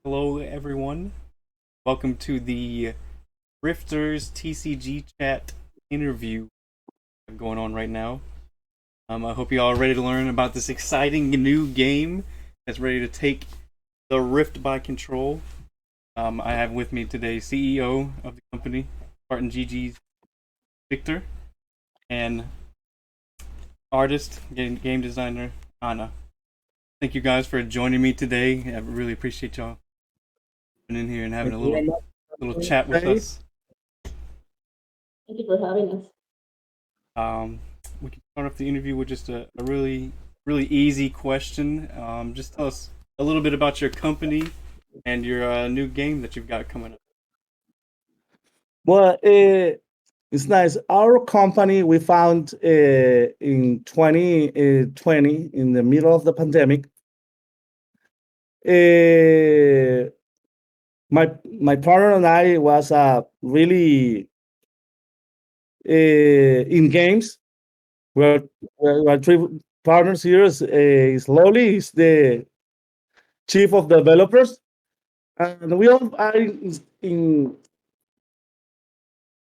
Hello, everyone. Welcome to the Rifters TCG Chat interview going on right now. I hope you all are ready to learn about this exciting new game that's ready to take the Rift by control. I have with me today CEO of the company, Spartan GG's Victor, and artist, game designer, Anna. Thank you guys for joining me today. I really appreciate y'all coming in here and having Thank a you very little much. chat with Today, us. Thank you for having us. Um, we can start off the interview with just a really easy question. Just tell us a little bit about your company and your new game that you've got coming up. well, it's nice. Our company we found in 2020 in the middle of the pandemic. Uh, my partner and I was really in games. We're three partners here. Slowly is the chief of developers, and we all are in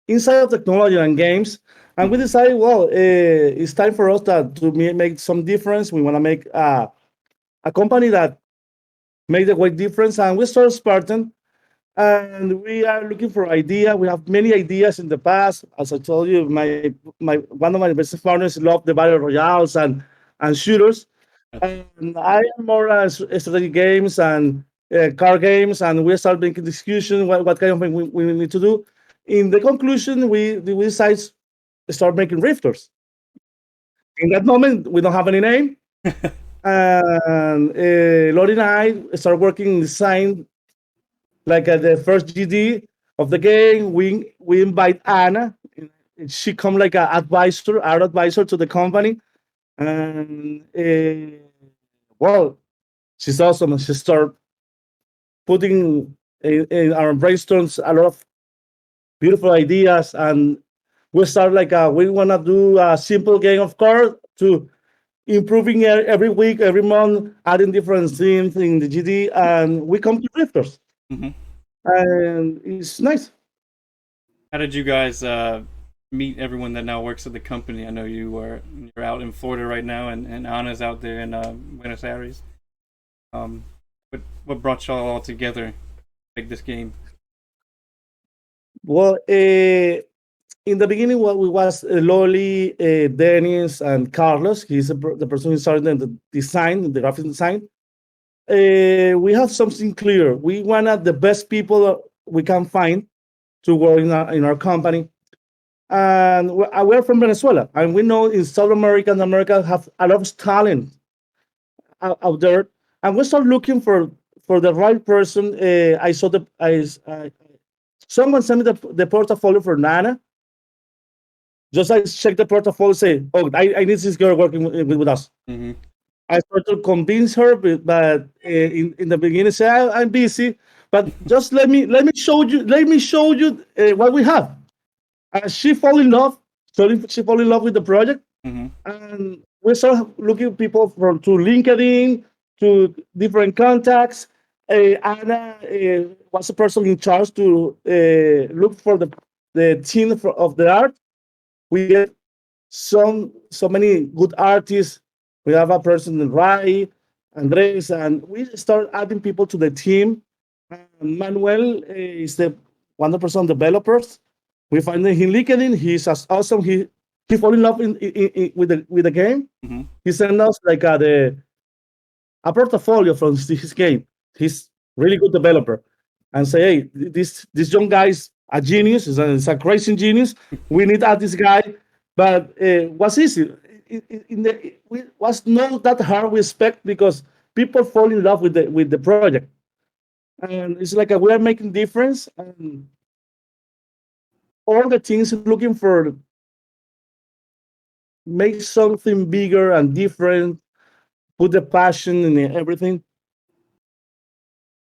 inside of technology and games. And we Mm-hmm. decided, well, it's time for us to make some difference. We want to make a company that makes a great difference. And we started Spartan, and we are looking for idea. We have many ideas in the past. As I told you, my one of my business partners love the battle royales and shooters. Gotcha. And I am more strategy games and card games, and we start making discussion what kind of thing we need to do. In the conclusion, we decide start making rifters. In that moment, we don't have any name, and Lori and I start working in design like at the first GD of the game. We invite Anna. She come like a advisor, art advisor to the company, and well, she's awesome. She start putting in our brainstorms a lot of beautiful ideas, and we start like we want to do a simple game of cards to improving every week, every month, adding different themes in the GD, and we come to drifters, Hmm. and it's nice. How did you guys meet everyone that now works at the company? I know you're out in Florida right now, and Anna's out there in Buenos Aires. Um, what brought y'all all together to make this game? Well, in the beginning, what we was Loli, Dennis, and Carlos. He's the person who started the design, the graphic design. We have something clear. We wanted the best people we can find to work in our company. And we're from Venezuela, and we know in South America and America have a lot of talent out there. And we start looking for the right person. I saw someone sent me the portfolio for Nana. Just I check the portfolio, say, oh, I need this girl working with us. Hmm. I tried to convince her, but in the beginning, say I'm busy, but just let me show you what we have. She fall in love. So she fall in love with the project, Hmm. and we start looking people from to LinkedIn to different contacts. Anna was the person in charge to look for the team of the art. We get so many good artists. We have a person in Rai, Andres, and we start adding people to the team. Manuel is the 100% developers. We find him in LinkedIn. He's as awesome. He fall in love with the game. Hmm. He sent us like a portfolio from his game. He's really good developer, and say, hey, this young guy is a genius. He's a crazy genius. We need to add this guy, but was easy. Was not that hard. We expect because people fall in love with the project, and it's like we are making difference, and all the things looking for make something bigger and different. Put the passion in everything.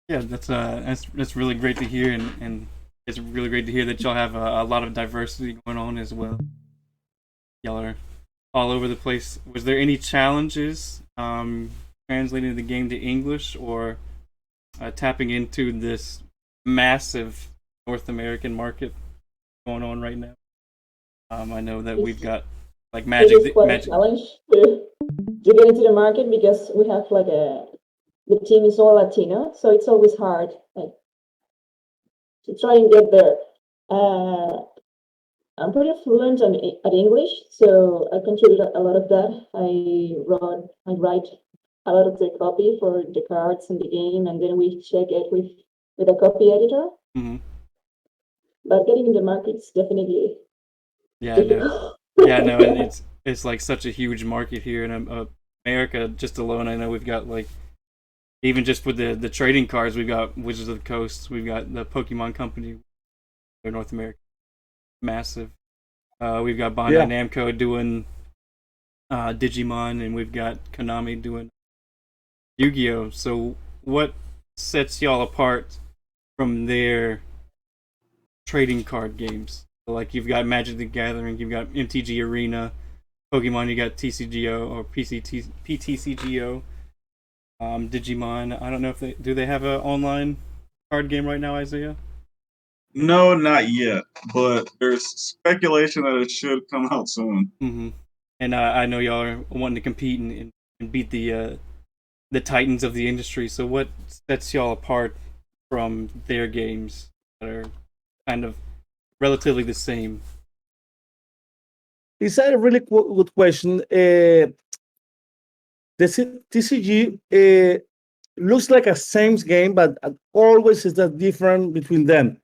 Yeah, that's really great to hear, and it's really great to hear that y'all have a lot of diversity going on as well. Y'all are all over the place. Was there any challenges translating the game to English, or tapping into this massive North American market going on right now. I know that we've got like It is quite a challenge to get into the market because we have like the team is all Latino, so it's always hard like to try and get there. I'm pretty fluent at English, so I contribute a lot of that. I write a lot of the copy for the cards in the game, and then we check it with a copy editor. Mm-hmm. But getting in the market is definitely difficult. No, and it's like such a huge market here in America. Just alone, I know we've got like even just with the trading cards, we've got Wizards of the Coast, we've got the Pokemon Company, they're North America, massive. We've got Bandai Namco doing Digimon, and we've got Konami doing Yu-Gi-Oh. So what sets y'all apart from their trading card games? So like you've got Magic the Gathering, you've got MTG Arena, Pokemon, you got TCGO or PTCGO, Digimon. I don't know if they have an online card game right now, Isaiah? No, not yet, but there's speculation that it should come out soon. Mm-hmm. And I know y'all are wanting to compete and beat the titans of the industry. So what sets y'all apart from their games that are kind of relatively the same? It's a really good question. The TCG looks like a same game, but always is a different between them.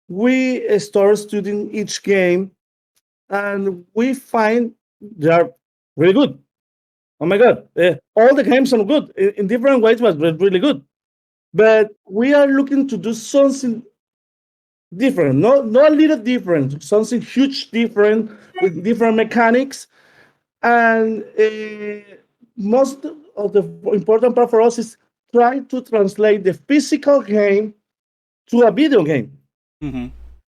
We start studying each game, and we find they are really good. Oh my god, all the games are good in different ways, but really good. But we are looking to do something different, not a little different, something huge different with different mechanics. And most of the important part for us is try to translate the physical game to a video game. Mm-hmm.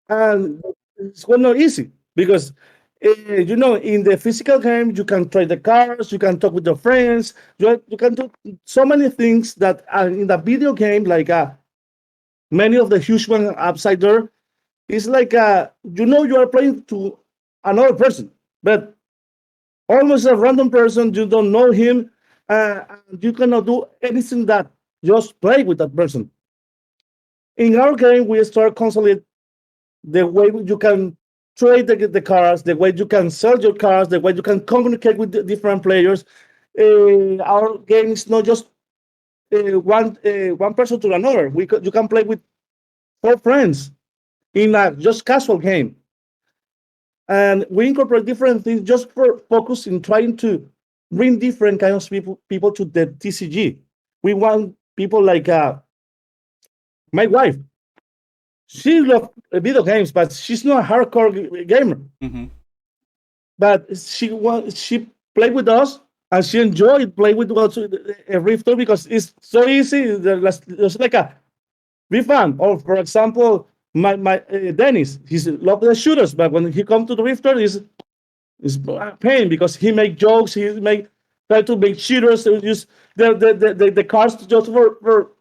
And it's not easy because in the physical game you can trade the cars, you can talk with your friends, you can do so many things that are in the video game, like many of the huge ones upside there. It's like you are playing to another person, but almost a random person, you don't know him, and you cannot do anything that just play with that person. In our game, we start constantly the way you can trade the cars, the way you can sell your cars, the way you can communicate with the different players. Our game is not just one person to another. You can play with 4 friends in a just casual game, and we incorporate different things just for focus in trying to bring different kinds of people to the TCG. We want people like my wife. She loves video games, but she's not a hardcore gamer. Mm-hmm. But she played with us, and she enjoyed playing with us a Rifter because it's so easy. There's like a be fun. Or for example, my Dennis, he's love the shooters, but when he comes to the Rifter, it's a pain because he make jokes. He make try to make shooters. Use the cards just for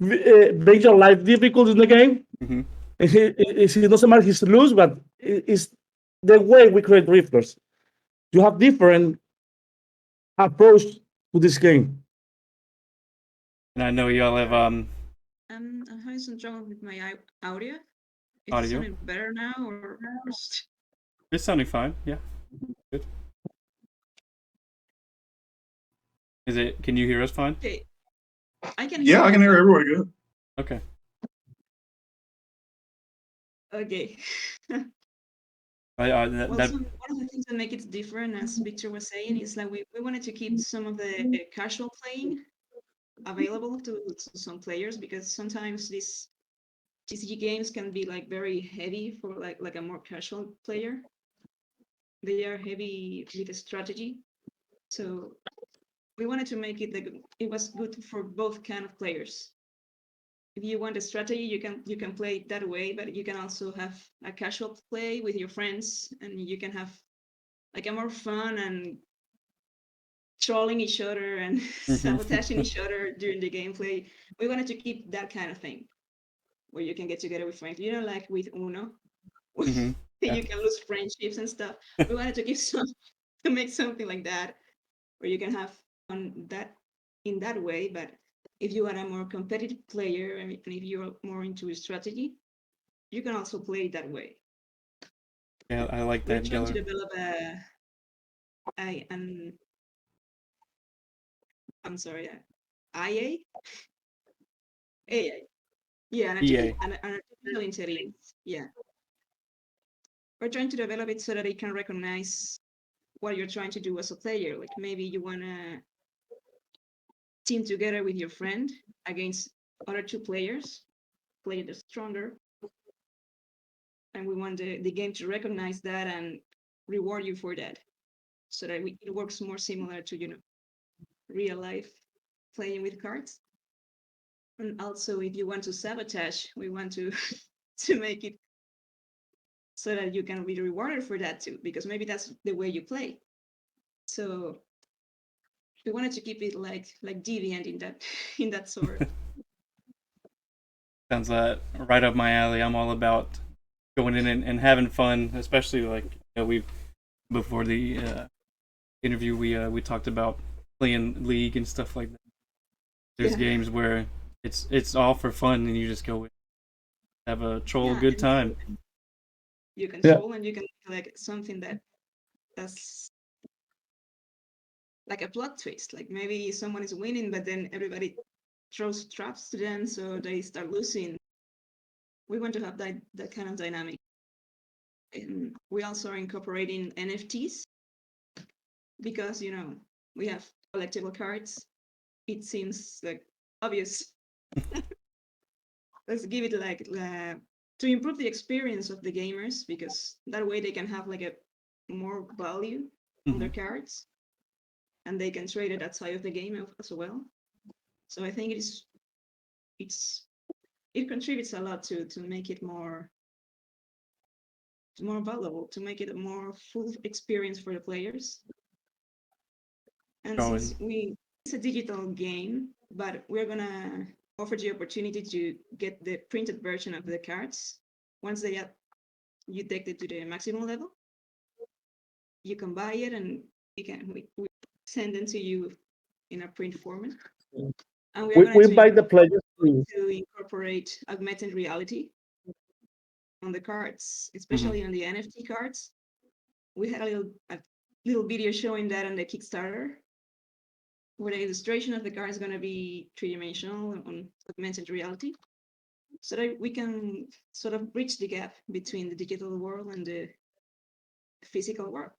make your life difficult in the game. Mm-hmm. It doesn't matter he's lose, but it's the way we create drifters. You have different approach to this game. And I know y'all have I'm having some trouble with my audio. Is it audio. sounding better now or worse? It's sounding fine. Yeah. Good. Is it? Can you hear us fine? Okay. I can hear Yeah, I can hear everybody good. Okay. Okay. Well, One of the things that make it different, as Victor was saying, is that we wanted to keep some of the casual playing available to some players, because sometimes these TCG games can be like very heavy for like a more casual player. They are heavy with a strategy, so we wanted to make it that it was good for both kind of players. If you want a strategy, you can play it that way, but you can also have a casual play with your friends, and you can have like a more fun and trolling each other and sabotaging each other during the gameplay. We wanted to keep that kind of thing where you can get together with friends. You know, like with Uno, Mhm. Yeah. you can lose friendships and stuff. We wanted to give some to make something like that where you can have fun that in that way. But if you are a more competitive player and if you're more into strategy, you can also play it that way. Yeah, I like We're that, trying to Geller. develop an I'm sorry, IA? AI. Yeah, EA. an artificial intelligence. Yeah. We're trying to develop it so that it can recognize what you're trying to do as a player. Like maybe you want to team together with your friend against other two players, play the stronger. And we want the game to recognize that and reward you for that. So that it works more similar to, real life playing with cards. And also if you want to sabotage, we want to to make it so that you can be rewarded for that too, because maybe that's the way you play. So we wanted to keep it like deviant in that in that sort. Sounds right up my alley. I'm all about going in and having fun, especially like we before the interview we talked about playing League and stuff like that. There's Yeah. games where it's all for fun and you just go have a troll Yeah, good and time. you can Yeah. troll and you can like something that's like a plot twist. Like maybe someone is winning, but then everybody throws traps to them, so they start losing. We want to have that kind of dynamic. And we also are incorporating NFTs because we have collectible cards. It seems like obvious. Let's give it like to improve the experience of the gamers, because that way they can have like a more value on their Mhm. cards, and they can trade it outside of the game as well. So I think it contributes a lot to make it more valuable, to make it a more full experience for the players. And since Going. it's a digital game, but we're gonna offer the opportunity to get the printed version of the cards. Once you take it to the maximum level, you can buy it and we send them to you in a print format. And we are going We to invite the players to incorporate augmented reality on the cards, Mhm. especially on the NFT cards. We had a little video showing that on the Kickstarter, where the illustration of the card is going to be three-dimensional on augmented reality, so that we can sort of bridge the gap between the digital world and the physical world.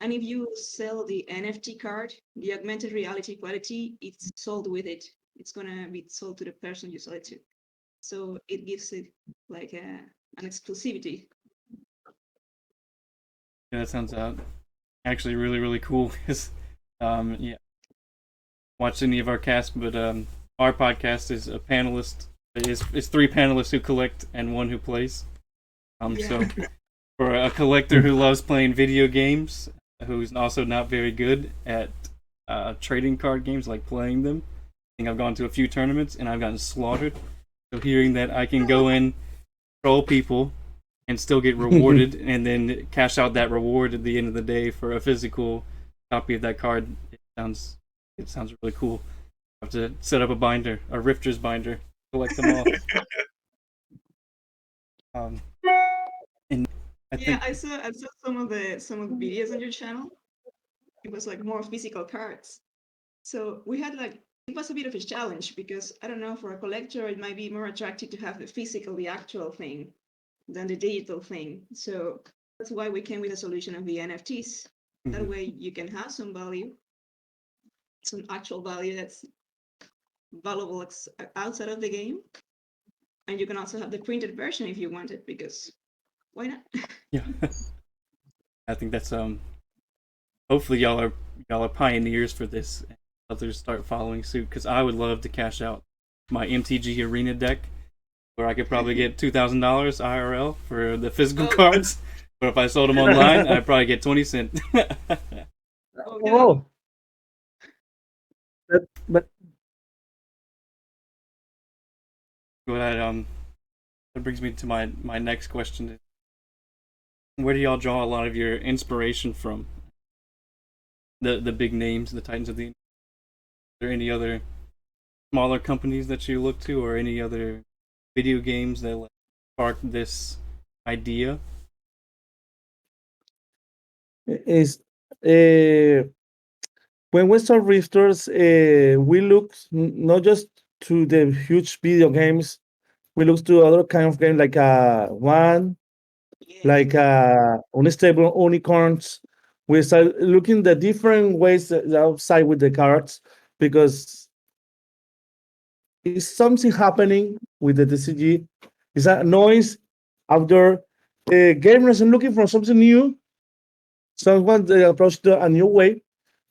And if you sell the NFT card, the augmented reality quality, it's sold with it. It's going to be sold to the person you sell it to. So it gives it like an exclusivity. Yeah, that sounds actually really really cool. Cause yeah, watch any of our casts, but our podcast is a panelist. It's three panelists who collect and one who plays. Yeah. So for a collector who loves playing video games, who's also not very good at trading card games, like playing them. I think I've gone to a few tournaments and I've gotten slaughtered. So hearing that I can go in, troll people, and still get rewarded, and then cash out that reward at the end of the day for a physical copy of that card, it sounds really cool. I have to set up a binder, a Rifter's binder, collect them all. And I Yeah, think I saw some of the videos on your channel. It was like more physical cards. So we had like it was a bit of a challenge, because I don't know, for a collector it might be more attractive to have the physical, the actual thing, than the digital thing. So that's why we came with a solution of the NFTs. That Mhm. way you can have some value, some actual value that's valuable outside of the game, and you can also have the printed version if you want it, because why not? Yeah, I think that's hopefully y'all are pioneers for this, and others start following suit. Because I would love to cash out my MTG Arena deck, where I could probably get $2,000 IRL for the physical Oh. cards. But if I sold them online, I'd probably get 20 cents. Oh no. Oh, but Go ahead. That brings me to my next question. Where do y'all draw a lot of your inspiration from? The big names, the titans of the. Are there any other smaller companies that you look to, or any other video games that like, sparked this idea? is when we start Rifters, we look not just to the huge video games. We look to other kind of game like one Yes. like unstable unicorns. We start looking the different ways outside with the cards because it's something happening with the TCG. It's a noise out there. Gamers are looking for something new, someone they approach to a new way,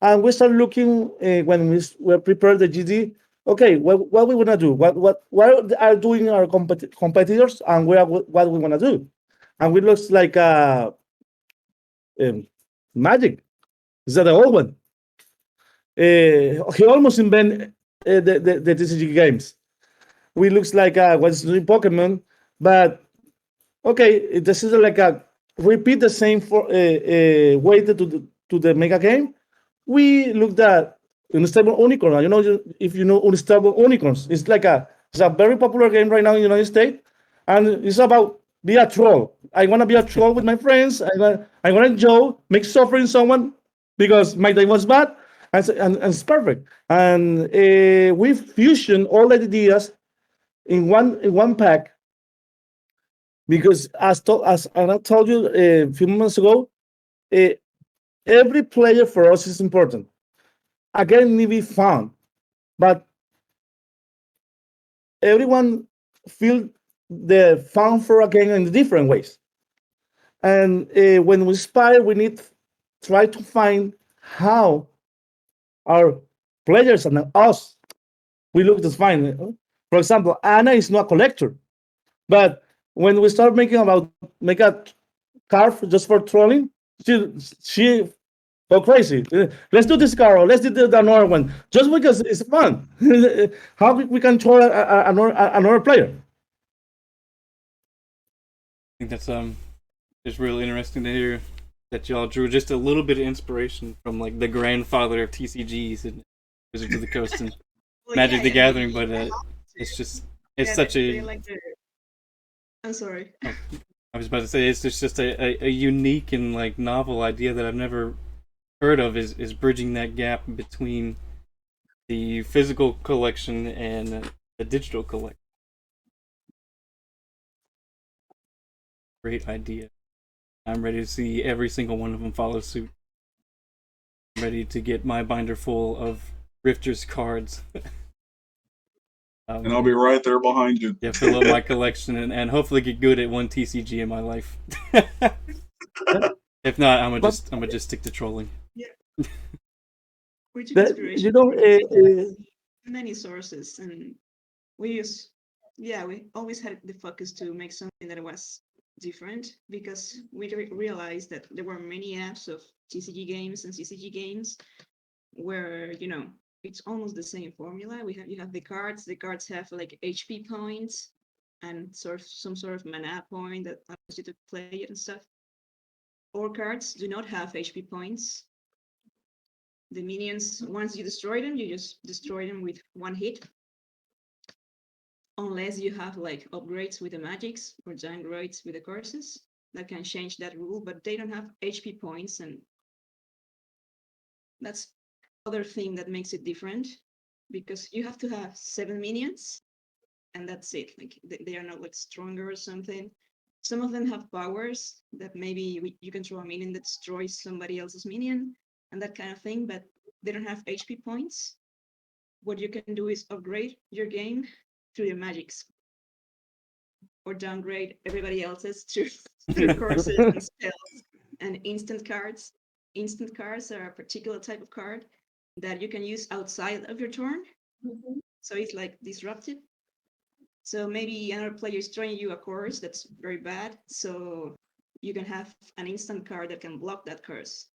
and we start looking when we prepare the GD. Okay, what we wanna do? What are doing our competitors, and what we wanna do? And we looks like um, Magic. Is that the old one? He almost invented the TCG games. We looks like what's doing Pokemon, but okay, this is like a repeat the same for way to the mega game. We looked at Unstable Unicorn. You know, if you know Unstable Unicorns, it's a very popular game right now in the United States, and it's about be a troll. I want to be a troll with my friends. I want to enjoy, make suffering someone because my day was bad, and it's perfect. And we fusion all the ideas in one pack because as I told you a few months ago, uh, every player for us is important. A game need to be fun, but everyone feel the fun for a game in different ways. And when we inspire, we need to try to find how our players and us we look to find. For example, Anna is not a collector, but when we start making about make a card just for trolling, she she go crazy. Let's do this card, or let's do the another one, just because it's fun. How we can troll another player? I think that's just real interesting to hear that y'all drew just a little bit of inspiration from like the grandfather of TCGs and Wizards of the Coast and Well, Magic the yeah, I Gathering, mean, but it's just it's yeah, such they a. like the. I'm sorry. I was about to say it's just a unique and like novel idea that I've never heard of is bridging that gap between the physical collection and the digital collection. Great idea. I'm ready to see every single one of them follow suit. I'm ready to get my binder full of Rifters cards. And I'll be right there behind you. Yeah, fill up my collection and hopefully get good at one TCG in my life. If not, I'm gonna just stick to trolling. Yeah, we took That, inspiration you know, from many sources, and we use. Yeah, we always had the focus to make something that was different because we realized that there were many apps of TCG games and CCG games where it's almost the same formula. You have the cards. The cards have like HP points and some sort of mana point that allows you to play it and stuff. All cards do not have HP points. The minions, once you destroy them, you just destroy them with one hit. Unless you have like upgrades with the magics or downgrades with the courses that can change that rule, but they don't have HP points, and that's other thing that makes it different because you have to have 7 minions and that's it. Like they are not like stronger or something. Some of them have powers that maybe you can throw a minion that destroys somebody else's minion and that kind of thing, but they don't have HP points. What you can do is upgrade your game through your magics or downgrade everybody else's through courses and spells and instant cards. Instant cards are a particular type of card that you can use outside of your turn. So it's like disruptive. So maybe another player is throwing you a course that's very bad. So you can have an instant card that can block that curse.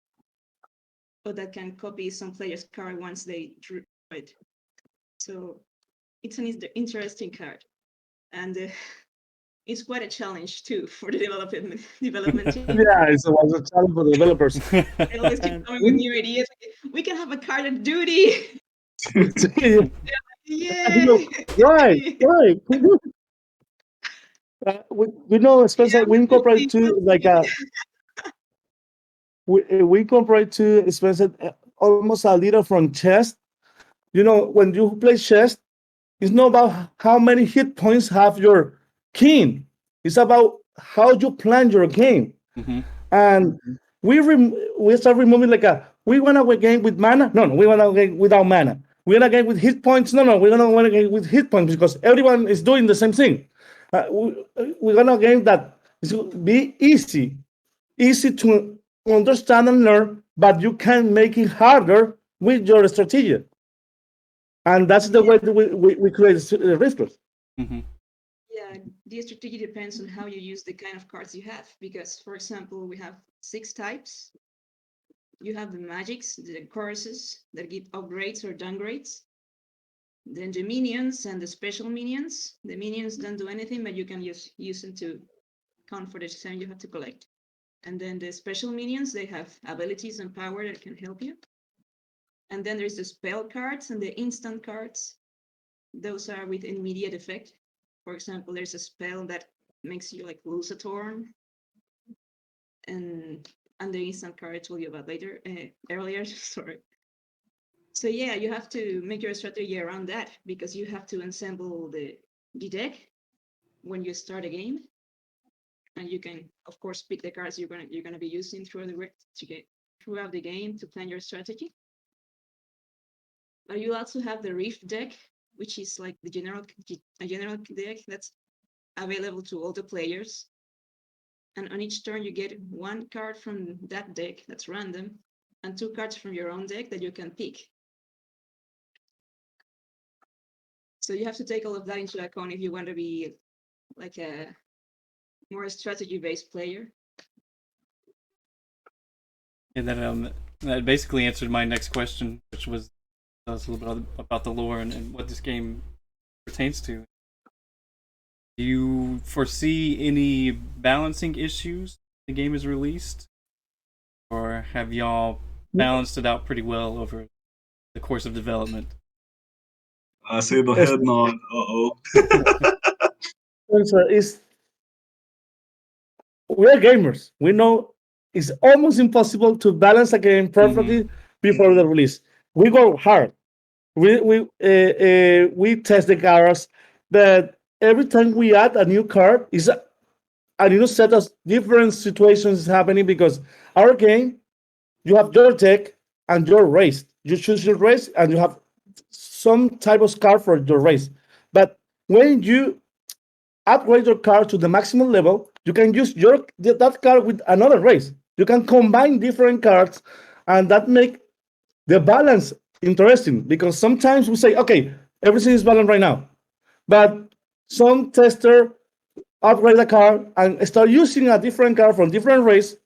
Or that can copy some player's card once they it. So it's an interesting card, and it's quite a challenge too for the development team. Yeah, it's a challenge for the developers. They always keep And coming with new ideas. Like, we can have a card of duty. you know, Yay! right, right. We know Yeah, Spencer. We incorporate to like we incorporate to Spencer almost a little from chess. You know, when you play chess, it's not about how many hit points have your king. It's about how you plan your game. Hmm. And we start removing like a we want to game with mana. No, no, we want to game without mana. We want to game with hit points. No, no, we don't want to game with hit points because everyone is doing the same thing. We're gonna game that is be easy to understand and learn, but you can make it harder with your strategy. And that's the yeah, way that we create rifters. Hmm. yeah. The strategy depends on how you use the kind of cards you have. Because, for example, we have 6 types. You have the magics, the choruses that give upgrades or downgrades. Then the minions and the special minions. The minions don't do anything, but you can use them to count for the time you have to collect. And then the special minions, they have abilities and power that can help you. And then there's the spell cards and the instant cards. Those are with immediate effect. For example, there's a spell that makes you like lose a turn, and the instant card I told you about later, earlier. Sorry. So yeah, you have to make your strategy around that because you have to assemble the deck when you start a game, and you can of course pick the cards you're gonna be using throughout the game to plan your strategy. But you also have the Rift deck, which is like a general deck that's available to all the players. And on each turn, you get 1 card from that deck that's random, and 2 cards from your own deck that you can pick. So you have to take all of that into account if you want to be like a more strategy-based player. And then that basically answered my next question, which was tell us a little bit about the lore and what this game pertains to. Do you foresee any balancing issues the game is released, or have y'all balanced it out pretty well over the course of development? I see the Yes, head nod. Uh-oh. Spencer, is we're gamers. We know it's almost impossible to balance a game Hmm. perfectly before the release. We go hard. We test the cards, but every time we add a new card, is a new set of different situations happening because our game, you have your deck and your race. You choose your race and you have some type of card for your race. But when you upgrade your card to the maximum level, you can use that card with another race. You can combine different cards, and that make the balance interesting because sometimes we say, okay, everything is balanced right now, but some tester upgrade a card and start using a different card from different race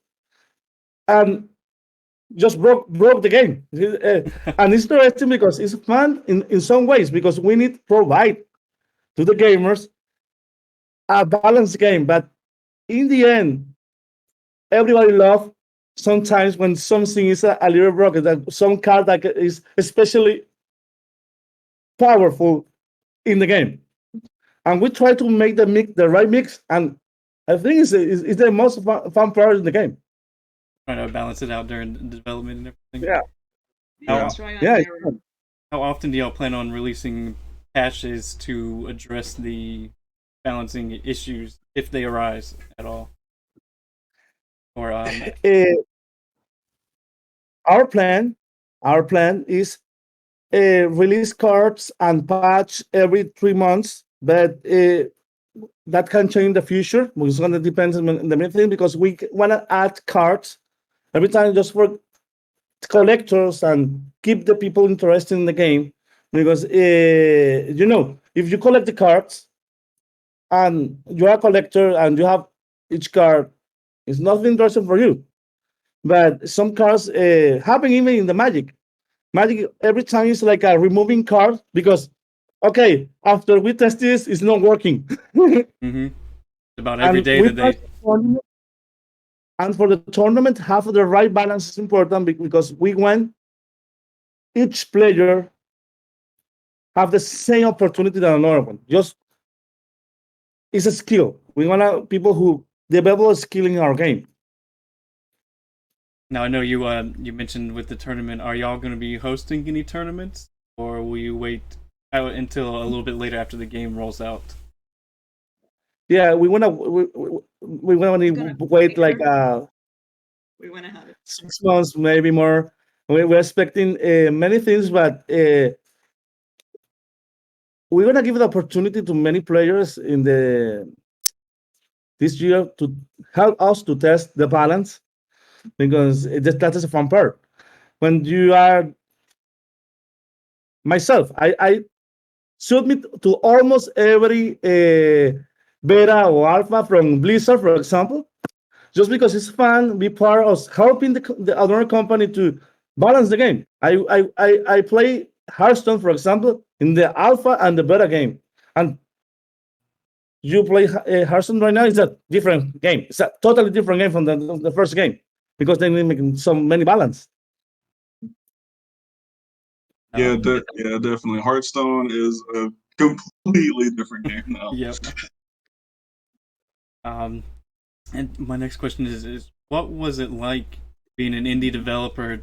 and just broke the game. And it's interesting because it's fun in some ways because we need to provide to the gamers a balanced game, but in the end, everybody love sometimes when something is a little broken, that some card that is especially powerful in the game. And we try to make the right mix, and I think it's the most fun part in the game. Trying to balance it out during the development and everything. Yeah, Yeah, How Yeah. try and yeah, error. how often do y'all plan on releasing patches to address the balancing issues if they arise at all? Or Uh, our plan, our plan is release cards and patch every 3 months, but that can change in the future. It's going to depend on the main thing because we want to add cards every time just for collectors and keep the people interested in the game. Because if you collect the cards and you're a collector and you have each card, it's nothing interesting for you. But some cards happen even in the Magic. Magic every time is like a removing card because okay, after we test this, it's not working. Mm-hmm. About every and day we that try they. the tournament, and for the tournament, have the right balance is important because we want each player have the same opportunity than another one. Just it's a skill. We want people who develop a skill in our game. Now I know you mentioned with the tournament. Are y'all going to be hosting any tournaments, or will you wait out until a little bit later after the game rolls out? Yeah, we want It's to gonna wait be like later. We want to have it. 6 months, maybe more. We're expecting many things, but we're gonna give the opportunity to many players in the this year to help us to test the balance because that is a fun part. When you are myself, I submit to almost every beta or alpha from Blizzard, for example, just because it's fun, be part of helping the other company to balance the game. I play Hearthstone, for example, in the alpha and the beta game, and you play Hearthstone right now. It's a different game. It's a totally different game from the first game because they make so many balance. Yeah, Um, yeah, definitely. Hearthstone is a completely different game now. yep. And my next question is what was it like being an indie developer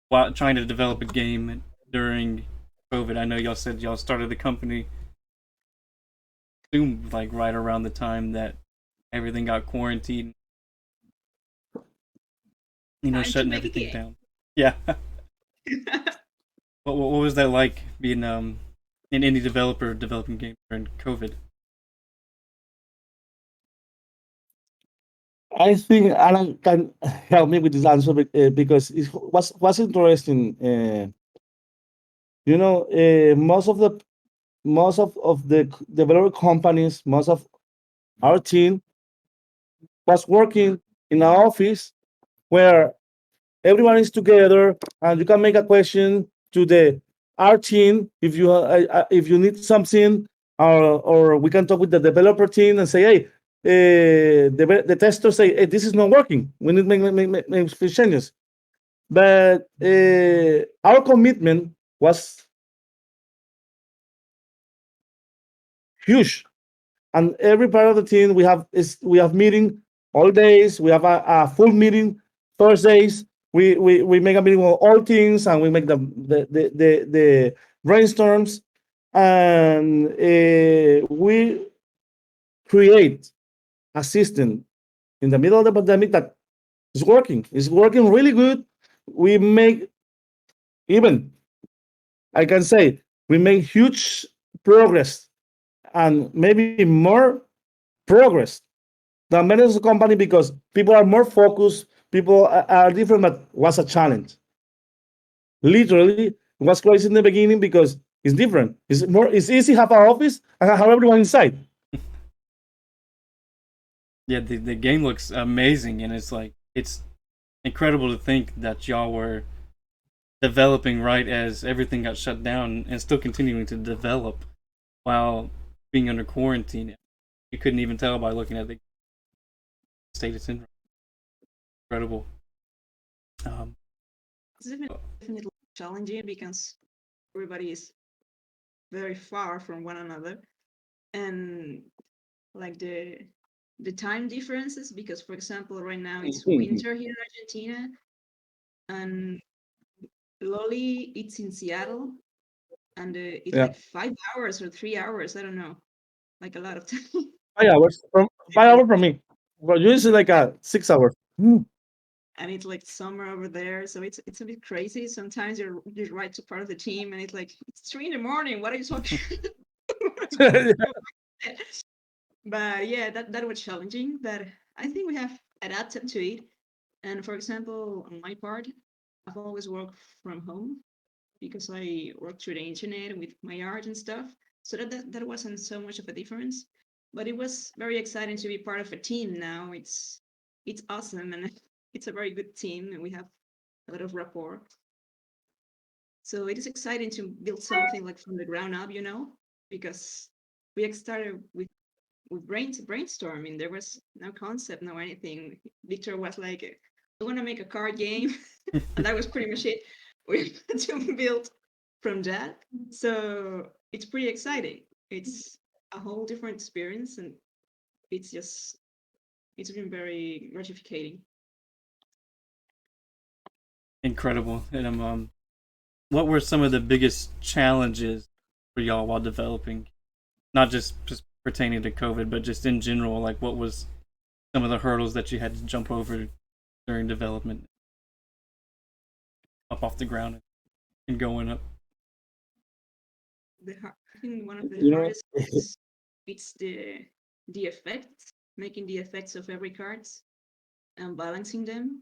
while trying to develop a game during COVID? I know y'all said y'all started the company soon, like right around the time that everything got quarantined, Time to shutting make a everything game. down. Yeah. What was that like being an indie developer developing games during COVID? I think Alan can help me with this answer because it was interesting. Most of the developer companies, most of our team was working in an office where everyone is together and you can make a question to the our team if you need something or we can talk with the developer team and say hey the tester say hey this is not working we need to make changes but our commitment was huge and every part of the team we have meeting all days. We have a full meeting Thursdays. We make a meeting with all teams and we make the brainstorms and we create a system in the middle of the pandemic that is working. It's working really good. We make even I can say we make huge progress and maybe more progress the manage the company because people are more focused, people are different, but was a challenge. Literally, it was crazy in the beginning because it's different. It's easy to have an office and have everyone inside. Yeah, the game looks amazing, and it's incredible to think that y'all were developing right as everything got shut down and still continuing to develop while being under quarantine. You couldn't even tell by looking at the state it's in. Incredible. Um, It's definitely challenging because everybody is very far from one another, and like the time differences. Because, for example, right now it's winter here in Argentina, and Loli it's in Seattle, and it's Yeah, like 5 hours or 3 hours. I don't know, like a lot of time. 5 hours from 5 hours from me. Well, usually like 6 hours. And it's like summer over there, so it's a bit crazy. Sometimes you're right to part of the team, and it's like it's 3 in the morning. What are you talking? But yeah, that was challenging. But I think we have adapted to it. And for example, on my part, I've always worked from home because I work through the internet with my art and stuff. So that wasn't so much of a difference. But it was very exciting to be part of a team now. It's awesome and it's a very good team and we have a lot of rapport. So it is exciting to build something like from the ground up, because we started with brainstorming. There was no concept, no anything. Victor was like, "I want to make a card game," and that was pretty much it. We had to build from that. So it's pretty exciting. It's a whole different experience, and it's been very gratificating. Incredible. And what were some of the biggest challenges for y'all while developing? Not just pertaining to COVID, but just in general. Like, what was some of the hurdles that you had to jump over during development, up off the ground and going up? I think one of the You know, hardest is it's the effects, making the effects of every cards and balancing them.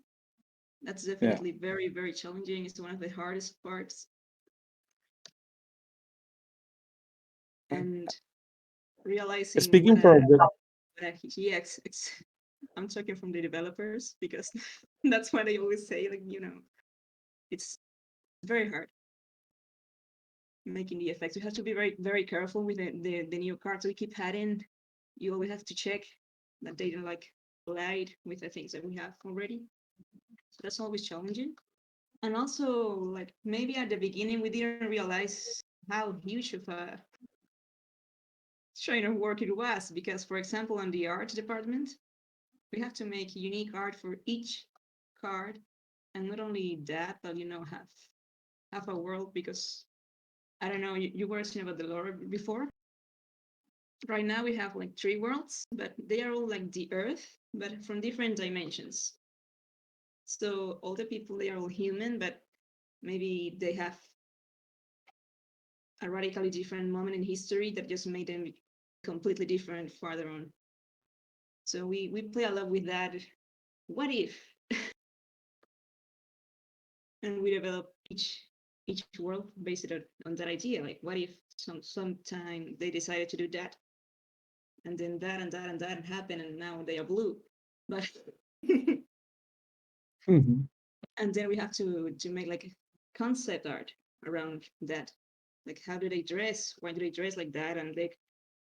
That's yeah. definitely very, very challenging. It's one of the hardest parts. And realizing Speaking for the, yeah, I'm talking from the developers because that's what I always say. Like, it's very hard making the effects. We have to be very, very careful with the new cards we keep adding. You always have to check that they don't like collide with the things that we have already. So that's always challenging. And also, like, maybe at the beginning we didn't realize how huge of a train of work it was, because for example on the art department we have to make unique art for each card, and not only that, but have a world, because I don't know, you were saying about the lore before. Right now we have like 3 worlds, but they are all like the Earth, but from different dimensions. So all the people, they are all human, but maybe they have a radically different moment in history that just made them completely different farther on. So we play a lot with that. What if? And we develop each world based on that idea. Like, what if sometime they decided to do that, and then that and that and that happened, and now they are blue. But Mhm. and then we have to make like concept art around that. Like, how do they dress? Why do they dress like that? And like,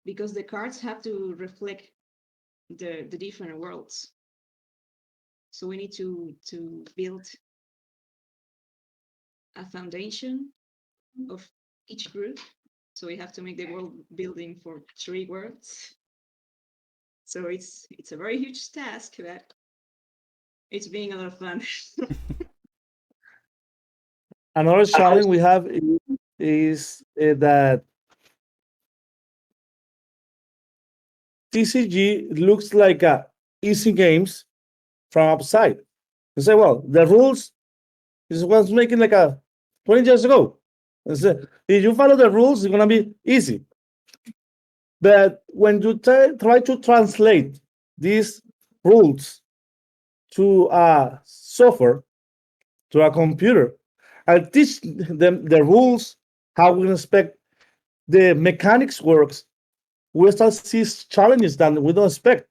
because the cards have to reflect the different worlds. So we need to build a foundation of each group. So we have to make the world building for 3 worlds. So it's a very huge task, but it's being a lot of fun. Another challenge we have is that TCG looks like easy games from outside. You say, well, the rules is was making like 20 years ago. You say, if you follow the rules, it's gonna be easy. But when you try to translate these rules to a software, to a computer, and teach them the rules, how we expect the mechanics works, we start see challenges that we don't expect,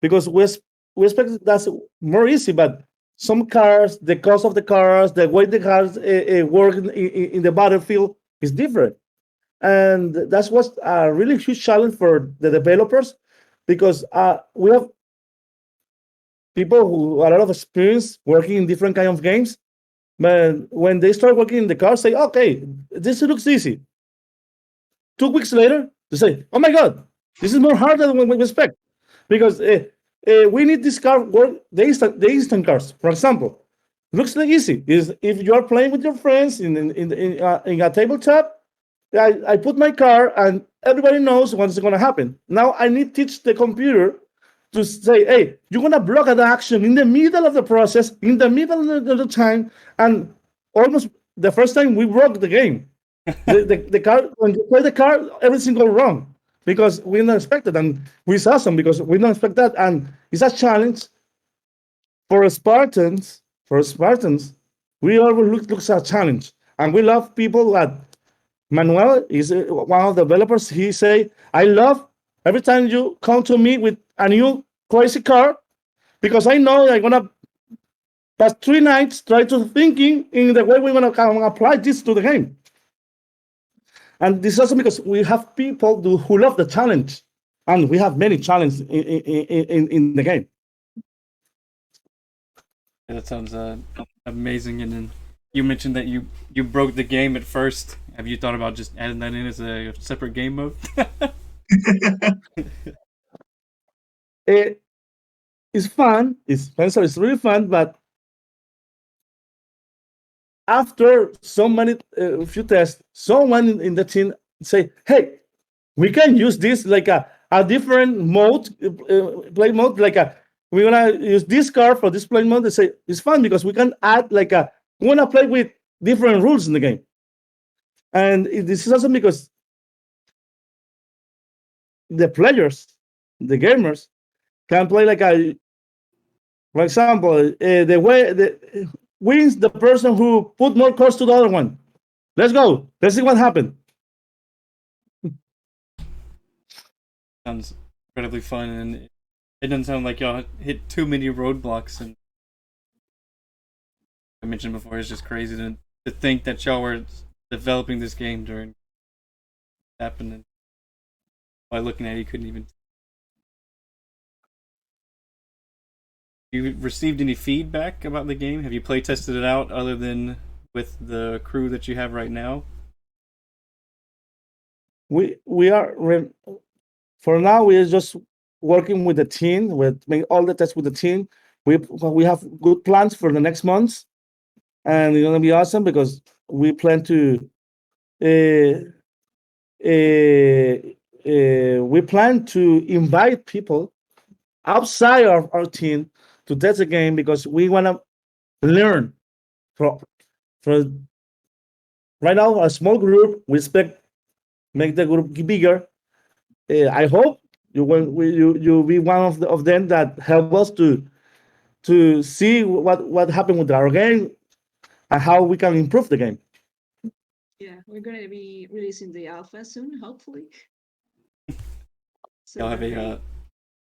because we expect that's more easy, but some cars, the cost of the cars, the way the cars work in the battlefield is different. And that's what's a really huge challenge for the developers, because we have people who a lot of experience working in different kind of games, but when they start working in the car, say, okay, this looks easy. 2 weeks later, they say, oh my God, this is more hard than we expect. Because we need this car work, the instant cars, for example. Looks like easy. Is if you are playing with your friends in a tabletop, I put my car and everybody knows what's going to happen. Now I need to teach the computer to say, hey, you're going to block an action in the middle of the process, in the middle of the time, and almost the first time we broke the game. The car, when you play the car, everything goes wrong because we don't expect it, and we saw some because we don't expect that, and it's a challenge for Spartans. For Spartans, we always looks a challenge, and we love people that Manuel is one of the developers. He say, "I love every time you come to me with a new crazy car because I know I'm gonna But 3 nights try to thinking in the way we want to apply this to the game. And this is also because we have people who love the challenge, and we have many challenges in the game. That sounds amazing. And then you mentioned that you broke the game at first. Have you thought about just adding that in as a separate game mode? It's fun. It's really fun, but after so many few tests, someone in the team say, "Hey, we can use this like a different mode, play mode. Like we're gonna use this card for this play mode." They say it's fun because we can add like we wanna play with different rules in the game, and this is also because the players, the gamers, can play like for example, the way the wins the person who put more cards to the other one. Let's go. Let's see what happened. Sounds incredibly fun, and it doesn't sound like y'all hit too many roadblocks. And I mentioned before, it's just crazy to think that y'all were developing this game during happening. By looking at it, you couldn't even. You received any feedback about the game? Have you play tested it out other than with the crew that you have right now? We are for now we are just working with the team. With make all the tests with the team. We have good plans for the next months, and it's gonna be awesome because we plan to. We plan to invite people outside of our team to test the game because we want to learn from from right now a small group. We expect make the group bigger. I hope you be one of them that help us to see what happened with our game and how we can improve the game. Yeah, we're going to be releasing the alpha soon, hopefully. So Y'all have a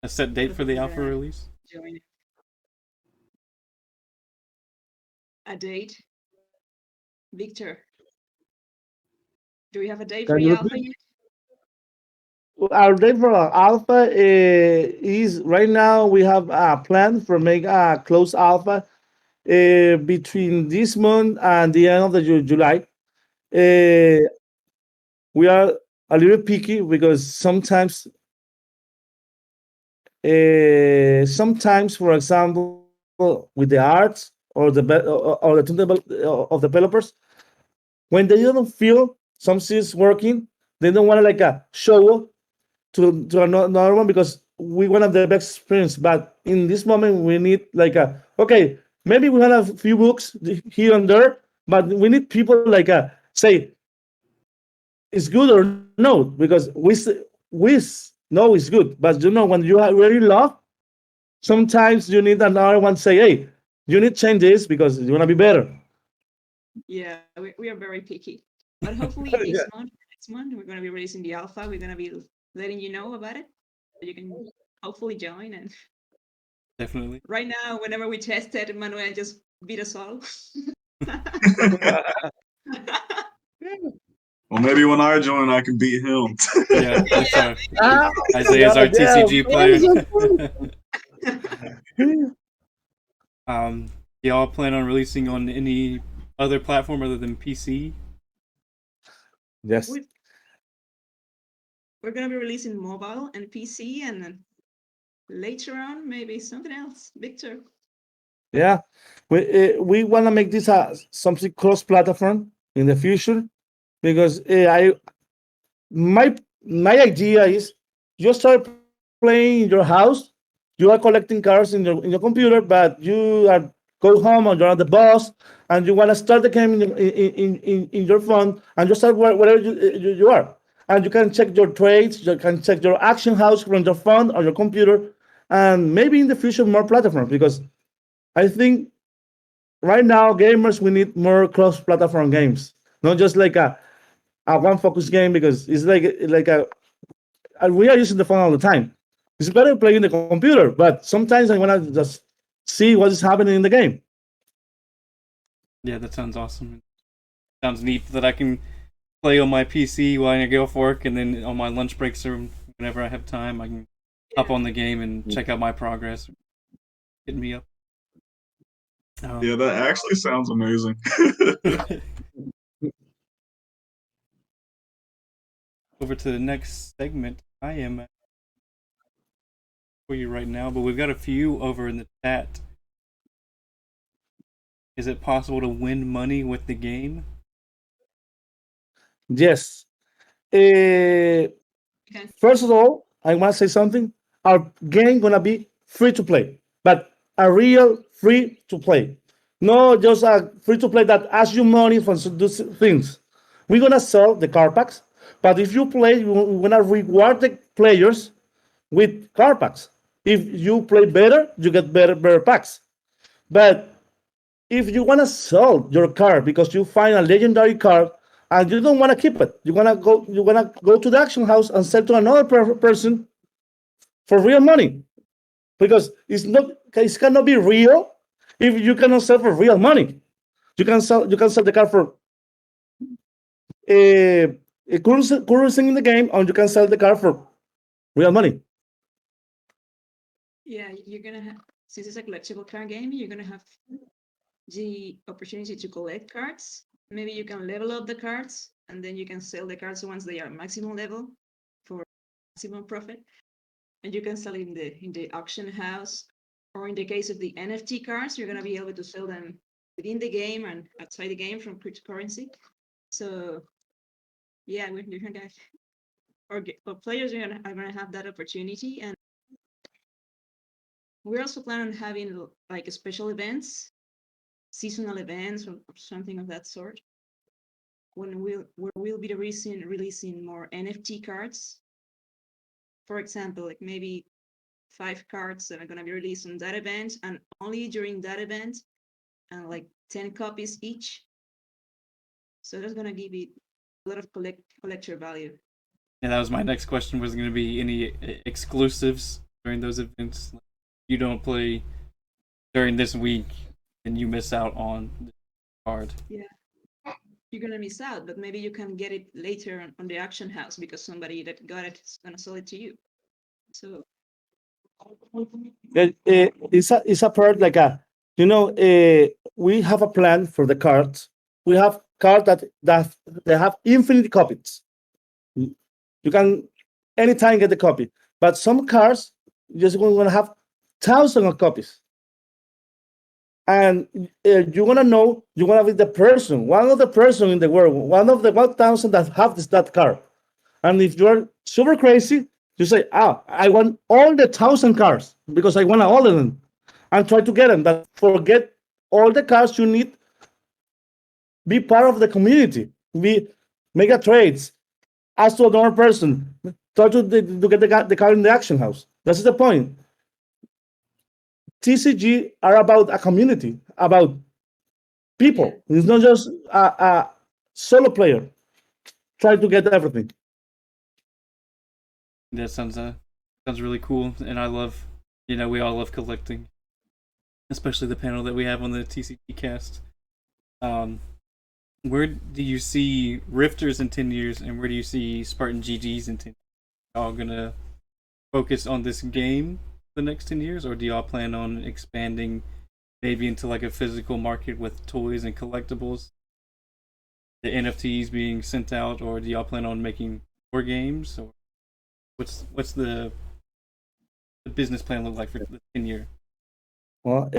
set date for the alpha release? join it. A date. Victor, do we have a date for Can the you alpha repeat? yet? Our date for alpha is right now. We have a plan for make a close alpha between this month and the end of the July. Uh, we are a little picky because sometimes, for example, with the arts or the team of developers, when they don't feel something is working, they don't want to like show to another one because we want to have the best experience. But in this moment, we need like okay, maybe we have a few books here and there, but we need people like say it's good or no because we know it's good, but when you really love, sometimes you need another one say, hey, you need to change this because you want to be better. Yeah, we are very picky. But hopefully this Yeah. month, next month, we're going to be releasing the alpha. We're going to be letting you know about it. So you can hopefully join. And Definitely. right now, whenever we test it, Manuel just beat us all. Well, maybe when I join, I can beat him. Yeah, that's Ah, Isaiah's our yeah, TCG player. Y'all plan on releasing on any other platform other than PC? yes. We're going to be releasing mobile and PC, and then later on, maybe something else. Victor. Yeah, we want to make this something cross-platform in the future because I my idea is you start playing in your house, you are collecting cards in your computer, but you are go home or you're on the bus and you want to start the game in your phone and you start wherever you are. And you can check your trades, you can check your action house from your phone or your computer, and maybe in the future more platforms because I think right now gamers we need more cross-platform games, not just like a one focus game because it's like a and we are using the phone all the time. It's better playing the computer, but sometimes I want to just see what is happening in the game. Yeah, that sounds awesome. Sounds neat that I can play on my PC while I go off work, and then on my lunch breaks or whenever I have time, I can hop on the game and check out my progress. Hit me up. Yeah, that actually sounds amazing. Over to the next segment. I am for you right now, but we've got a few over in the chat. Is it possible to win money with the game? Yes. First of all, I want to say something. Our game gonna be free to play, but a real free to play, not just a free to play that asks you money for those things. We're gonna sell the card packs, but if you play, we're gonna reward the players with card packs. If you play better, you get better packs. But if you want to sell your card because you find a legendary card and you don't want to keep it, you want to go to the auction house and sell to another person for real money because it cannot be real if you cannot sell for real money. You can sell the card for a currency in the game, and you can sell the card for real money. Yeah, you're gonna have, since it's a collectible card game, you're gonna have the opportunity to collect cards. Maybe you can level up the cards, and then you can sell the cards once they are maximum level for maximum profit. And you can sell in the auction house, or in the case of the NFT cards, you're gonna be able to sell them within the game and outside the game from cryptocurrency. So yeah, we're gonna or players are gonna have that opportunity, and we're also planning on having like special events, seasonal events, or something of that sort, when we'll be releasing more NFT cards. For example, like maybe 5 cards that are going to be released on that event, and only during that event, and like 10 copies each. So that's going to give it a lot of collector value. And that was my next question. Was going to be any exclusives during those events? You don't play during this week, and you miss out on the card. Yeah, you're going to miss out, but maybe you can get it later on the auction house because somebody that got it is going to sell it to you. So It's a part like we have a plan for the cards. We have cards that they have infinite copies. You can anytime get the copy, but some cards just going to have thousands of copies, and you're gonna know you're gonna be the person, one of the person in the world, one of the 1,000 that have that card. And if you're super crazy, you say, I want all the 1,000 cars because I want all of them and try to get them. But forget all the cars you need. Be part of the community. Make a trades. Ask to another person. Try to get the car in the auction house. That's the point. TCG are about a community, about people. It's not just a solo player. Try to get everything. That sounds really cool, and I love, we all love collecting, especially the panel that we have on the TCG Cast. Where do you see Rifters in 10 years, and where do you see Spartan GGs in 10 years? Y'all gonna focus on this game the next 10 years, or do y'all plan on expanding maybe into like a physical market with toys and collectibles, the NFTs being sent out, or do y'all plan on making more games, or what's the business plan look like for the 10-year? Well,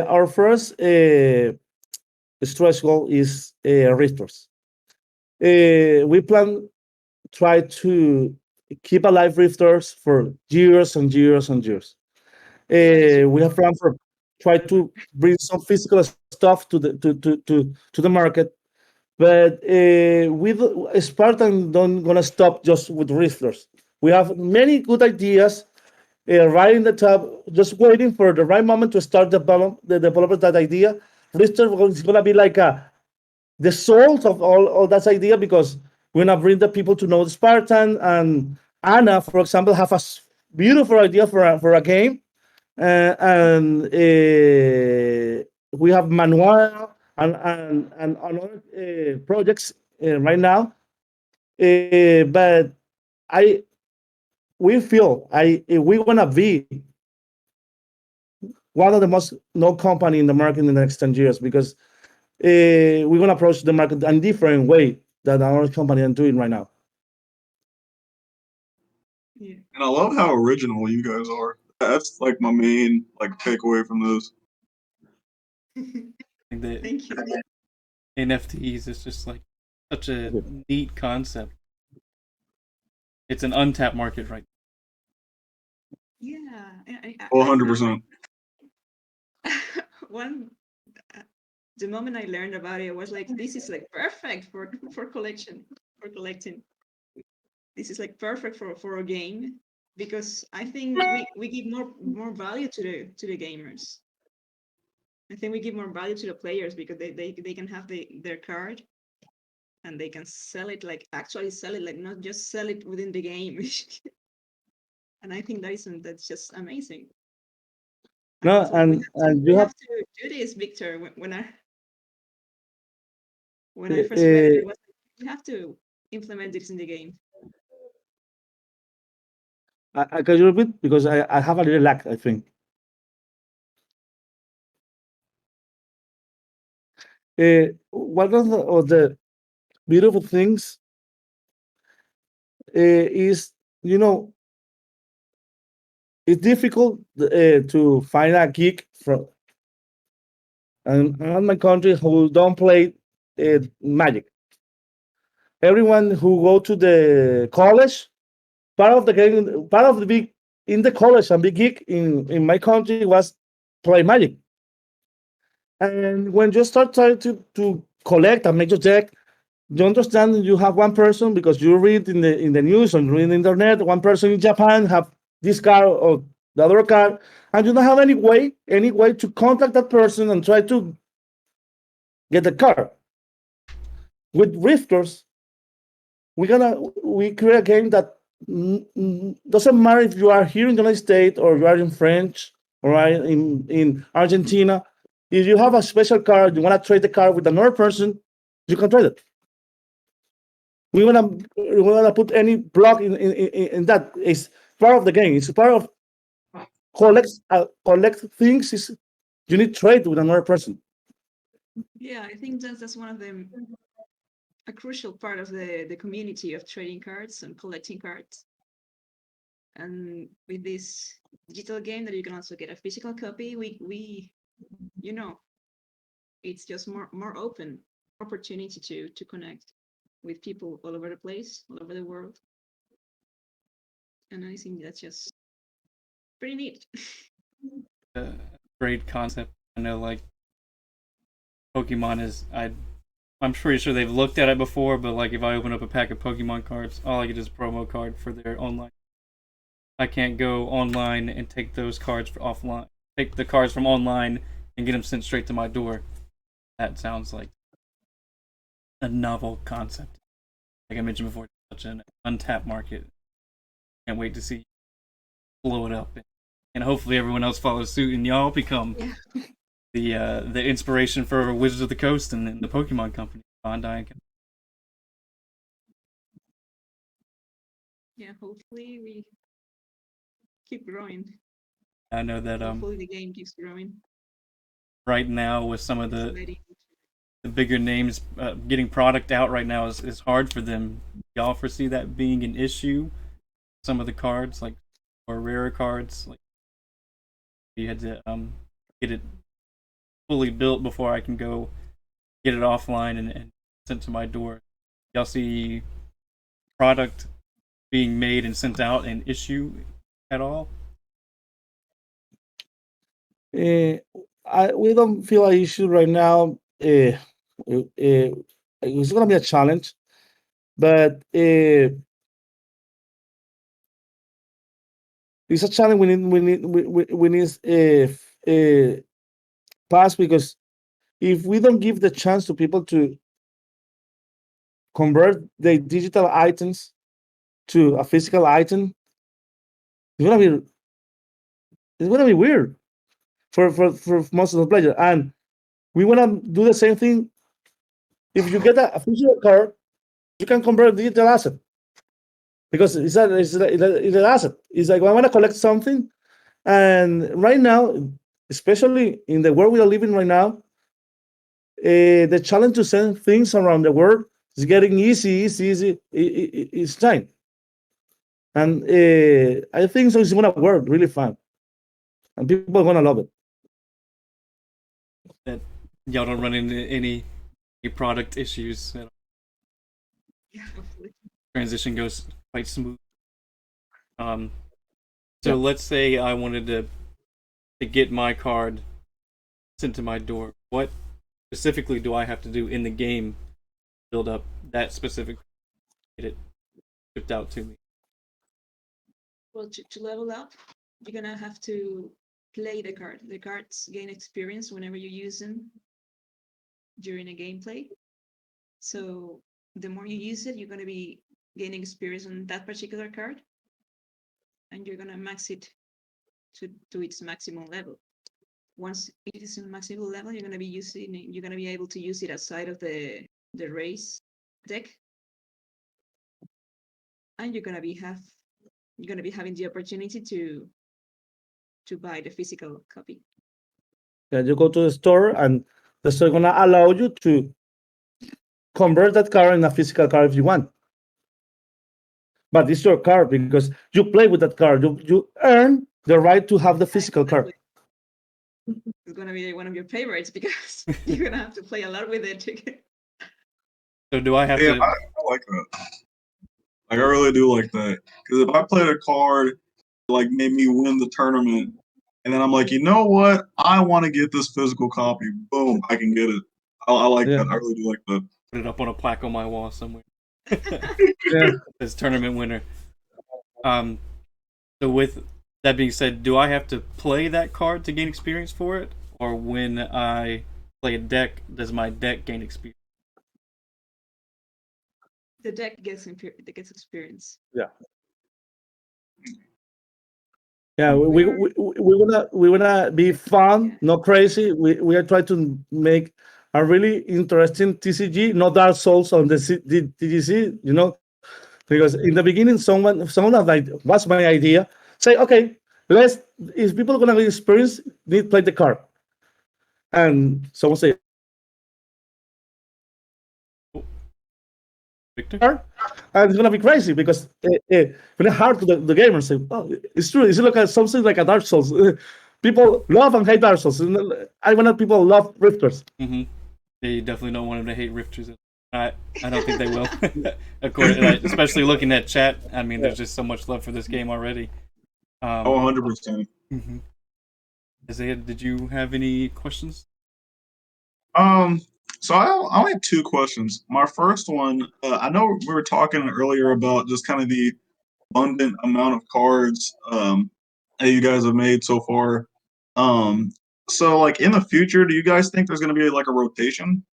our first stretch goal is Rifters. We plan try to keep alive Rifters for years and years and years. We have planned for try to bring some physical stuff to the market, but with Spartan don't gonna stop just with Rifters. We have many good ideas right in the top, just waiting for the right moment to start the develop that idea. Richter is gonna be like the soul of all that idea because we're gonna bring the people to know the Spartan. And Anna, for example, have a beautiful idea for a game, and we have Manuel and other projects right now. But I we feel if we want to be one of the most known company in the market in the next 10 years because we're going to approach the market in a different way than our company are doing right now. Yeah. And I love how original you guys are. That's like my main like takeaway from this. Like the Thank you. NFTs is just like such a neat concept. It's an untapped market right Yeah. Oh, 100%. One, the moment I learned about it, I was like, this is like perfect for collecting. This is like perfect for a game because I think we give more value to the gamers. I think we give more value to the players because they can have their card and they can sell it, like actually sell it, like not just sell it within the game. And I think that's just amazing. And No, it's like and we you have have to do this, Victor. When I first read it, it was like, we have to implement this in the game. I can you repeat because I have a little lag. I think. One of the beautiful things is it's difficult to find a geek from in my country who don't play Magic. Everyone who go to the college, part of the big in the college and big geek in my country was play Magic. And when you start trying to collect and make your deck, you understand you have one person because you read in the news and read in the internet, one person in Japan have this card or the other card, and you don't have any way to contact that person and try to get the card. With Rifters, we create a game that doesn't matter if you are here in the United States or you are in French or right in Argentina. If you have a special card, you want to trade the card with another person, you can trade it. We wanna put any block in that. It's part of the game. It's part of collect things. Is you need trade with another person. Yeah, I think that's one of them, a crucial part of the community of trading cards and collecting cards. And with this digital game that you can also get a physical copy, we it's just more open opportunity to connect with people all over the place, all over the world. And I think that's just pretty neat. now. Great concept. I know like Pokemon is I'm pretty sure they've looked at it before, but like if I open up a pack of Pokemon cards, all I get is a promo card for their online. I can't go online and take those cards offline. Take the cards from online and get them sent straight to my door. That sounds like a novel concept. Like I mentioned before, such an untapped market. Can't wait to see blow it up, and hopefully everyone else follows suit, and y'all become the inspiration for Wizards of the Coast and the Pokemon Company. Bandai. Yeah, hopefully we keep growing. I know that Hopefully the game keeps growing. right now with some of Exciting. the bigger names getting product out right now is hard for them. Y'all foresee that being an issue? Some of the cards, like or rarer cards, like you had to get it fully built before I can go get it offline and sent to my door. Y'all see product being made and sent out an issue at all? We don't feel an issue right now. It's gonna be a challenge, but it's a challenge we need pass because if we don't give the chance to people to convert the digital items to a physical item, it's gonna be it's gonna be weird for most of the players. And we want to do the same thing. If you get a physical card, you can convert a digital asset because it's an asset. It's like I want to collect something, and right now, especially in the world we are living right now, the challenge to send things around the world is getting easy. It's time, and I think so. It's gonna work really fun, and people are gonna love it. That y'all don't run into any product issues. Yeah, hopefully. Transition goes quite smooth. So Yeah. let's say I wanted to get my card sent to my door. What specifically do I have to do in the game to build up that specific get it shipped out to me? Well, to level up, you're gonna have to play the card. The cards gain experience whenever you use them during a gameplay. So the more you use it, you're gonna be gaining experience on that particular card, and you're gonna max it to its maximum level. Once it is in maximum level, you're gonna be able to use it outside of the race deck, and you're gonna be having the opportunity to buy the physical copy. Yeah, you go to the store, and the store gonna allow you to convert that card in a physical card if you want. But it's your card because you play with that card. You earn the right to have the physical card. It's gonna be one of your favorites because you're gonna have to play a lot with it. So do I have Yeah, to? I like that. Like I really do like that because if I played a card like made me win the tournament, and then I'm like, you know what? I want to get this physical copy. Boom, I can get it. I like Yeah. that. I really do like that. Put it up on a plaque on my wall somewhere. Yeah. As tournament winner. So with that being said, do I have to play that card to gain experience for it, or when I play a deck, does my deck gain experience? The deck gets experience. Yeah, we wanna be fun, Yeah. not crazy. We are trying to make a really interesting TCG, not Dark Souls on the TGC, because in the beginning, someone like, what's my idea? Say, okay, let's if people are gonna get experience, need to play the card, and someone say, Victor? card, and it's gonna be crazy because very hard to the gamers say, oh, it's true. It's like something like a Dark Souls. People love and hate Dark Souls. I want people love Rifters. Mm-hmm. They definitely don't want him to hate Rifters. I don't think they will. According, especially looking at chat, I mean, there's just so much love for this game already. 100%. Mm-hmm. Isaiah, did you have any questions? So I only have two questions. My first one, I know we were talking earlier about just kind of the abundant amount of cards that you guys have made so far. So like in the future, do you guys think there's going to be like a rotation?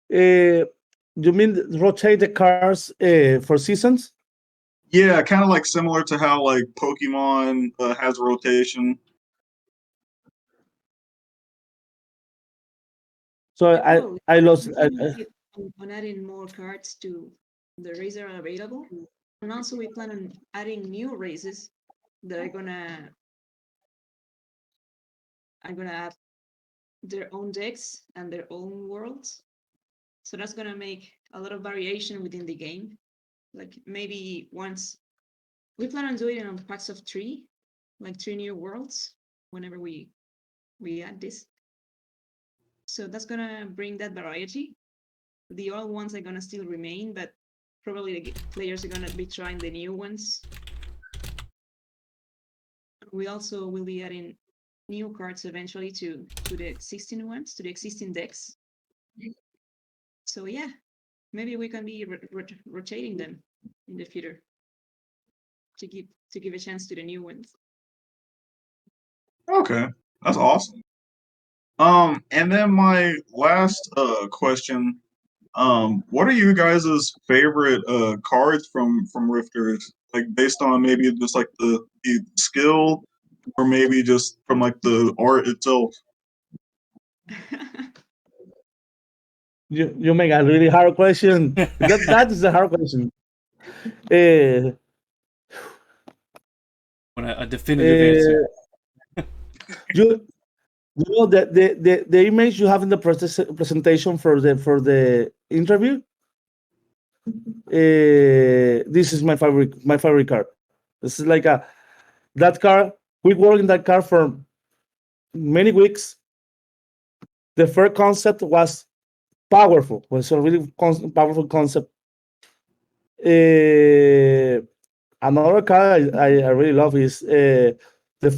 You mean rotate the cars for seasons? Yeah, kind of like similar to how like Pokemon has a rotation. So Yeah, probably. I lost. We plan on adding more cards to the races that are available, and also we plan on adding new races that are gonna have their own decks and their own worlds. So that's gonna make a lot of variation within the game. Like maybe once we plan on doing it on packs of 3, like 3 new worlds whenever we add this. So that's gonna bring that variety. The old ones are gonna still remain, but probably the players are gonna be trying the new ones. We also will be adding new cards eventually to the existing ones, to the existing decks. So yeah, maybe we can be rotating them in the future to give a chance to the new ones. Okay, that's awesome. And then my last question, what are you guys' favorite cards from Rifters? Like based on maybe just like the skill, or maybe just from like the art itself. You make a really hard question. That is a hard question. Uh, Want a definitive answer? you you know the image you have in the presentation for the interview. This is my favorite card. This is like a that car. We worked in that car for many weeks. The first concept was powerful. Was a really powerful concept. Another card I really love is the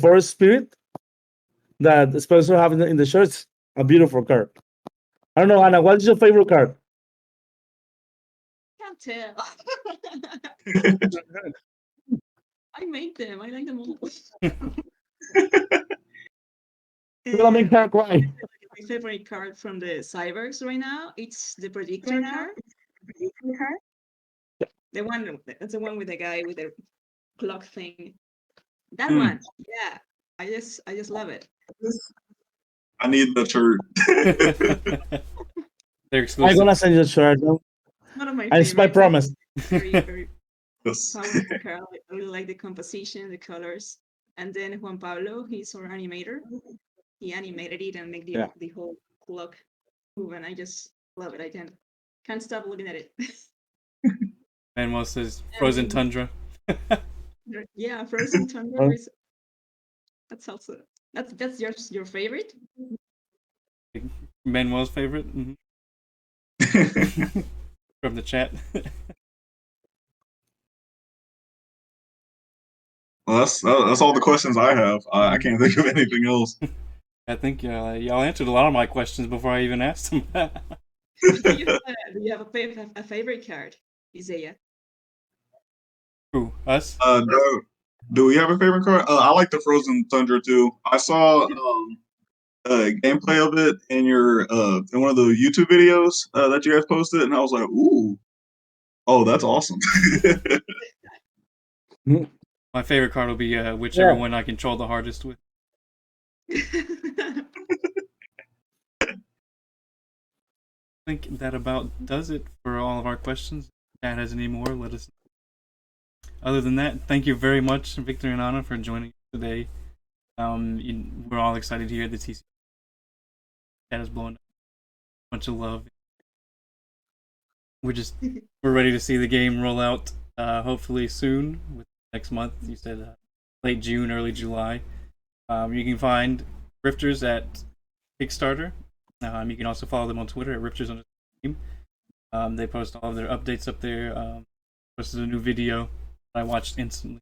Forest Spirit that Spencer have in the shirts. A beautiful card. I don't know, Anna. What is your favorite card? Can't tell. I made them. I like them all. You're gonna make her cry. My favorite card from the Cybergs right now, it's the Predictor card. The one, that's the one with the guy with the clock thing. That one, yeah. I just love it. I need the shirt. They're I'm exclusive. gonna send you a shirt. No? One of my It's my favorites. promise. Very, very Yes. powerful card. I really like the composition, the colors. And then Juan Pablo, he's our animator. He animated it and made the whole clock move, and I just love it. I can't stop looking at it. Manuel says Frozen Tundra. Yeah, Frozen Tundra is that's also that's your favorite? Manuel's favorite. From the chat. Well, that's all the questions I have. I can't think of anything else. I think y'all answered a lot of my questions before I even asked them. Do you have a favorite card, Isaiah? Who? Us? Do we have a favorite card? I like the Frozen Tundra too. I saw gameplay of it in your in one of the YouTube videos that you guys posted, and I was like, ooh, oh, that's awesome. My favorite card will be whichever one I control the hardest with. I think that about does it for all of our questions. If Dad has any more, let us know. Other than that, thank you very much, Victor and Anna, for joining us today. We're all excited to hear the TCG. Dad is blowing up. A bunch of love. We're ready to see the game roll out. Hopefully soon, with next month. You said late June, early July. You can find Rifters at Kickstarter. You can also follow them on Twitter at Rifters_team. They post all of their updates up there. Posted a new video that I watched instantly.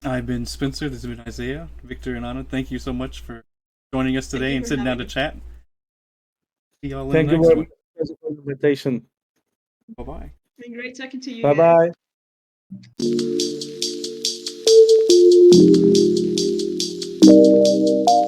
I've been Spencer. This has been Isaiah, Victor, and Anna. Thank you so much for joining us today and sitting down to chat. See y'all in the next one. Thank you for the invitation. Bye-bye. It's been great talking to you. Bye Guys. bye.